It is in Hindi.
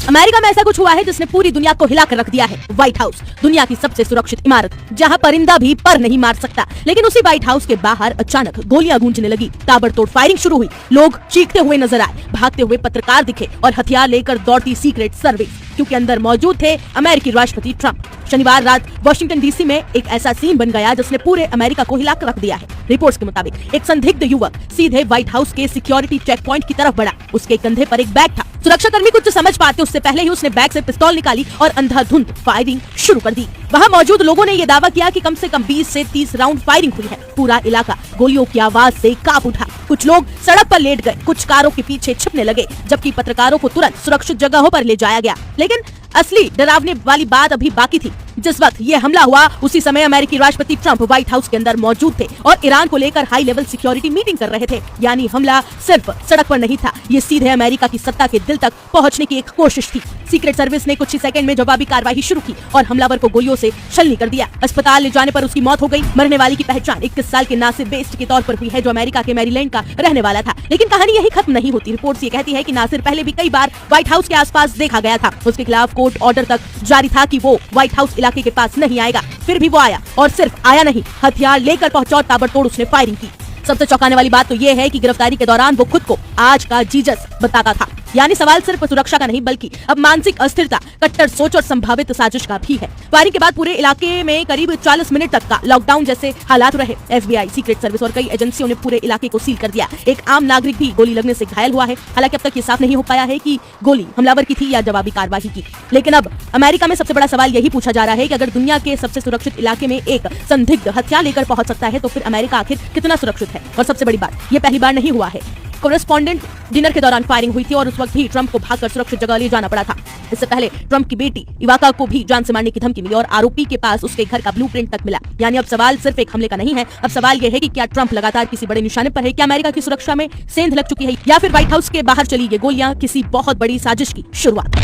अमेरिका में ऐसा कुछ हुआ है जिसने पूरी दुनिया को हिला कर रख दिया है। व्हाइट हाउस, दुनिया की सबसे सुरक्षित इमारत, जहां परिंदा भी पर नहीं मार सकता। लेकिन उसी व्हाइट हाउस के बाहर अचानक गोलियां गूंजने लगी, ताबड़तोड़ फायरिंग शुरू हुई, लोग चीखते हुए नजर आए, भागते हुए पत्रकार दिखे और हथियार लेकर दौड़ती सीक्रेट सर्विस, क्योंकि अंदर मौजूद थे अमेरिकी राष्ट्रपति ट्रंप। शनिवार रात वाशिंगटन डीसी में एक ऐसा सीन बन गया जिसने पूरे अमेरिका को हिलाकर रख दिया है। रिपोर्ट्स के मुताबिक एक संदिग्ध युवक सीधे व्हाइट हाउस के सिक्योरिटी चेक पॉइंट की तरफ बढ़ा। उसके कंधे पर एक बैग था। सुरक्षाकर्मी कुछ समझ पाते उससे पहले ही उसने बैग से पिस्तौल निकाली और अंधाधुंध फायरिंग शुरू कर दी। वहां मौजूद लोगों ने यह दावा किया कि कम से कम 20 से 30 राउंड फायरिंग हुई है। पूरा इलाका गोलियों की आवाज से कांप उठा। कुछ लोग सड़क पर लेट गए, कुछ कारों के पीछे छिपने लगे, जबकि पत्रकारों को तुरंत सुरक्षित जगहों पर ले जाया गया। लेकिन असली डरावने वाली बात अभी बाकी थी। जिस वक्त ये हमला हुआ उसी समय अमेरिकी राष्ट्रपति ट्रंप व्हाइट हाउस के अंदर मौजूद थे और ईरान को लेकर हाई लेवल सिक्योरिटी मीटिंग कर रहे थे। यानी हमला सिर्फ सड़क पर नहीं था, ये सीधे अमेरिका की सत्ता के दिल तक पहुंचने की एक कोशिश थी। सीक्रेट सर्विस ने कुछ ही सेकंड में जवाबी कार्रवाई शुरू की और हमलावर को गोलियों से छलनी कर दिया। अस्पताल ले जाने पर उसकी मौत हो गई। मरने वाली की पहचान 21 साल के नासिर बेस्ट के तौर पर हुई है, जो अमेरिका के मैरीलैंड का रहने वाला था। लेकिन कहानी यही खत्म नहीं होती। रिपोर्ट्स ये कहती है कि नासिर पहले भी कई बार व्हाइट हाउस के आसपास देखा गया था। उसके खिलाफ कोर्ट ऑर्डर तक जारी था कि वो व्हाइट हाउस इलाके के पास नहीं आएगा। फिर भी वो आया और सिर्फ आया नहीं, हथियार लेकर पहुंचा और ताबड़तोड़ उसने फायरिंग की। सबसे चौंकाने वाली बात तो ये है कि गिरफ्तारी के दौरान वो खुद को आज का जीसस बताता था। यानी सवाल सिर्फ सुरक्षा का नहीं, बल्कि अब मानसिक अस्थिरता, कट्टर सोच और संभावित साजिश का भी है। फायरिंग के बाद पूरे इलाके में करीब 40 मिनट तक का लॉकडाउन जैसे हालात रहे। FBI, सीक्रेट सर्विस और कई एजेंसियों ने पूरे इलाके को सील कर दिया। एक आम नागरिक भी गोली लगने से घायल हुआ है। हालांकि अब तक ये साफ नहीं हो पाया है कि गोली हमलावर की थी या जवाबी कार्रवाई की। लेकिन अब अमेरिका में सबसे बड़ा सवाल यही पूछा जा रहा है कि अगर दुनिया के सबसे सुरक्षित इलाके में एक संदिग्ध हथियार लेकर पहुंच सकता है, तो फिर अमेरिका आखिर कितना सुरक्षित है। और सबसे बड़ी बात, ये पहली बार नहीं हुआ है। कोरेस्पोंडेंट डिनर के दौरान फायरिंग हुई थी और उस वक्त भी ट्रंप को भागकर सुरक्षित जगह ले जाना पड़ा था। इससे पहले ट्रंप की बेटी इवाका को भी जान से मारने की धमकी मिली और आरोपी के पास उसके घर का ब्लूप्रिंट तक मिला। यानी अब सवाल सिर्फ एक हमले का नहीं है, अब सवाल यह है कि क्या ट्रंप लगातार किसी बड़े निशाने पर है, क्या अमेरिका की सुरक्षा में सेंध लग चुकी है, या फिर व्हाइट हाउस के बाहर चली ये गोलियां किसी बहुत बड़ी साजिश की शुरुआत।